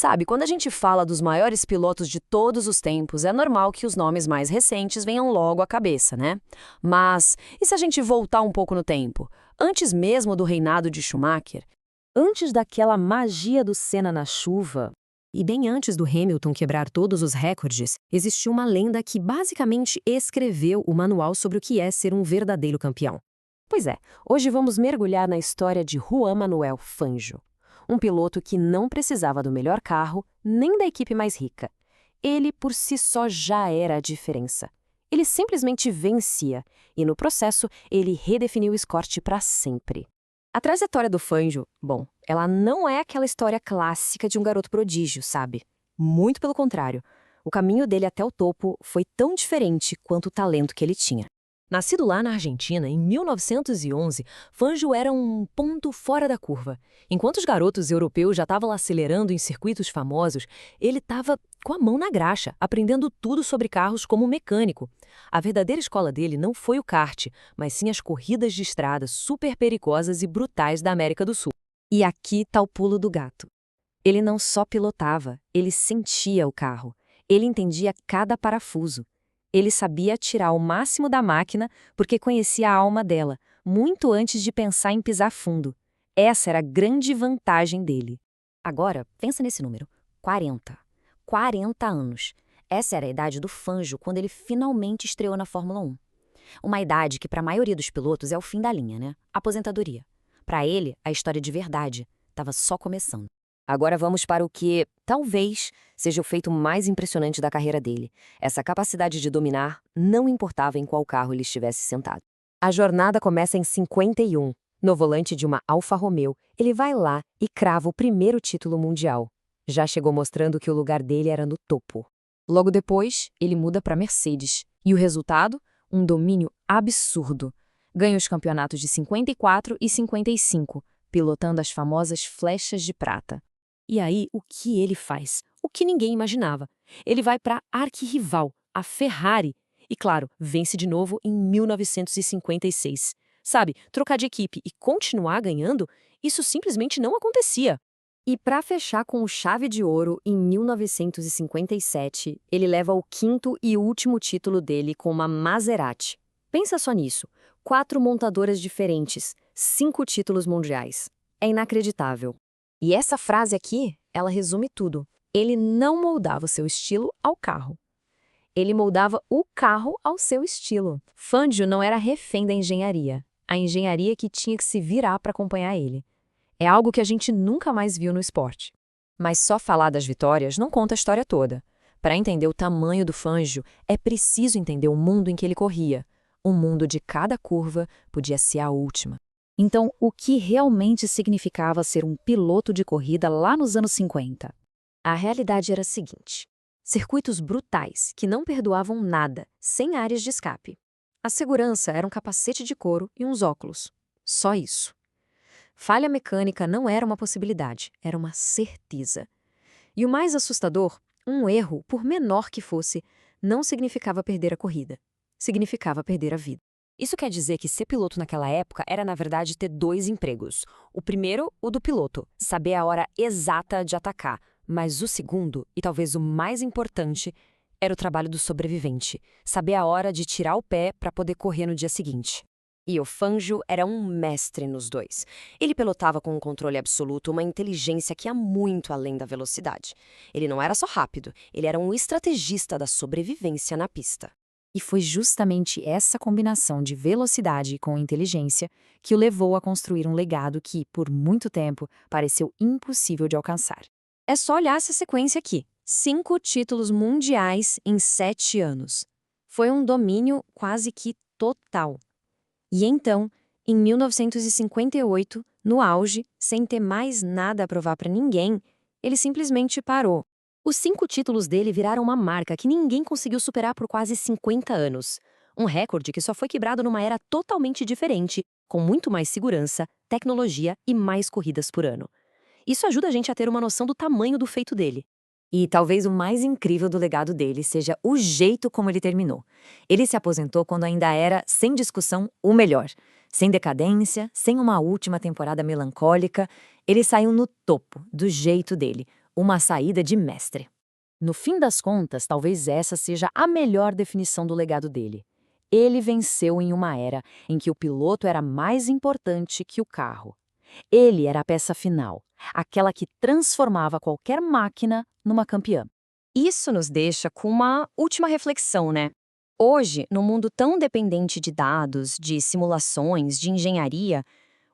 Sabe, quando a gente fala dos maiores pilotos de todos os tempos, é normal que os nomes mais recentes venham logo à cabeça, né? Mas, e se a gente voltar um pouco no tempo? Antes mesmo do reinado de Schumacher, Antes daquela magia do Senna na chuva, e bem antes do Hamilton quebrar todos os recordes, existiu uma lenda que basicamente escreveu o manual sobre o que é ser um verdadeiro campeão. Pois é, hoje vamos mergulhar na história de Juan Manuel Fangio, um piloto que não precisava do melhor carro nem da equipe mais rica. Ele, por si só, já era a diferença. Ele simplesmente vencia, e no processo, ele redefiniu o Escort para sempre. A trajetória do Fangio, bom, ela não é aquela história clássica de um garoto prodígio, sabe? Muito pelo contrário. O caminho dele até o topo foi tão diferente quanto o talento que ele tinha. Nascido lá na Argentina, em 1911, Fangio era um ponto fora da curva. Enquanto os garotos europeus já estavam acelerando em circuitos famosos, ele estava com a mão na graxa, aprendendo tudo sobre carros como mecânico. A verdadeira escola dele não foi o kart, mas sim as corridas de estrada super perigosas e brutais da América do Sul. E aqui está o pulo do gato. Ele não só pilotava, ele sentia o carro. Ele entendia cada parafuso. Ele sabia tirar o máximo da máquina porque conhecia a alma dela, muito antes de pensar em pisar fundo. Essa era a grande vantagem dele. Agora, pensa nesse número. 40. 40 anos. Essa era a idade do Fangio quando ele finalmente estreou na Fórmula 1. Uma idade que para a maioria dos pilotos é o fim da linha, né? Aposentadoria. Para ele, a história de verdade estava só começando. Agora vamos para o que, talvez, seja o feito mais impressionante da carreira dele. Essa capacidade de dominar, não importava em qual carro ele estivesse sentado. A jornada começa em 51. No volante de uma Alfa Romeo, ele vai lá e crava o primeiro título mundial. Já chegou mostrando que o lugar dele era no topo. Logo depois, ele muda para Mercedes. E o resultado? Um domínio absurdo. Ganha os campeonatos de 54 e 55, pilotando as famosas flechas de prata. E aí, o que ele faz? O que ninguém imaginava. Ele vai para a arquirrival, a Ferrari. E claro, vence de novo em 1956. Sabe, trocar de equipe e continuar ganhando, isso simplesmente não acontecia. E para fechar com chave de ouro, em 1957, ele leva o quinto e último título dele com uma Maserati. Pensa só nisso. 4 montadoras diferentes, 5 títulos mundiais. É inacreditável. E essa frase aqui, ela resume tudo. Ele não moldava o seu estilo ao carro. Ele moldava o carro ao seu estilo. Fangio não era refém da engenharia. A engenharia que tinha que se virar para acompanhar ele. É algo que a gente nunca mais viu no esporte. Mas só falar das vitórias não conta a história toda. Para entender o tamanho do Fangio, é preciso entender o mundo em que ele corria. O mundo de cada curva podia ser a última. Então, o que realmente significava ser um piloto de corrida lá nos anos 50? A realidade era a seguinte: circuitos brutais que não perdoavam nada, sem áreas de escape. A segurança era um capacete de couro e uns óculos. Só isso. Falha mecânica não era uma possibilidade, era uma certeza. E o mais assustador, um erro, por menor que fosse, não significava perder a corrida. Significava perder a vida. Isso quer dizer que ser piloto naquela época era, na verdade, ter 2 empregos. O primeiro, o do piloto, saber a hora exata de atacar. Mas o segundo, e talvez o mais importante, era o trabalho do sobrevivente. Saber a hora de tirar o pé para poder correr no dia seguinte. E o Fangio era um mestre nos dois. Ele pilotava com um controle absoluto, uma inteligência que ia muito além da velocidade. Ele não era só rápido, ele era um estrategista da sobrevivência na pista. E foi justamente essa combinação de velocidade com inteligência que o levou a construir um legado que, por muito tempo, pareceu impossível de alcançar. É só olhar essa sequência aqui. 5 títulos mundiais em 7 anos. Foi um domínio quase que total. E então, em 1958, no auge, sem ter mais nada a provar para ninguém, ele simplesmente parou. Os 5 títulos dele viraram uma marca que ninguém conseguiu superar por quase 50 anos. Um recorde que só foi quebrado numa era totalmente diferente, com muito mais segurança, tecnologia e mais corridas por ano. Isso ajuda a gente a ter uma noção do tamanho do feito dele. E talvez o mais incrível do legado dele seja o jeito como ele terminou. Ele se aposentou quando ainda era, sem discussão, o melhor. Sem decadência, sem uma última temporada melancólica, ele saiu no topo, do jeito dele. Uma saída de mestre. No fim das contas, talvez essa seja a melhor definição do legado dele. Ele venceu em uma era em que o piloto era mais importante que o carro. Ele era a peça final, aquela que transformava qualquer máquina numa campeã. Isso nos deixa com uma última reflexão, né? Hoje, no mundo tão dependente de dados, de simulações, de engenharia,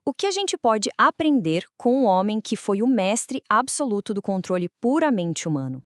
o que a gente pode aprender com um homem que foi o mestre absoluto do controle puramente humano?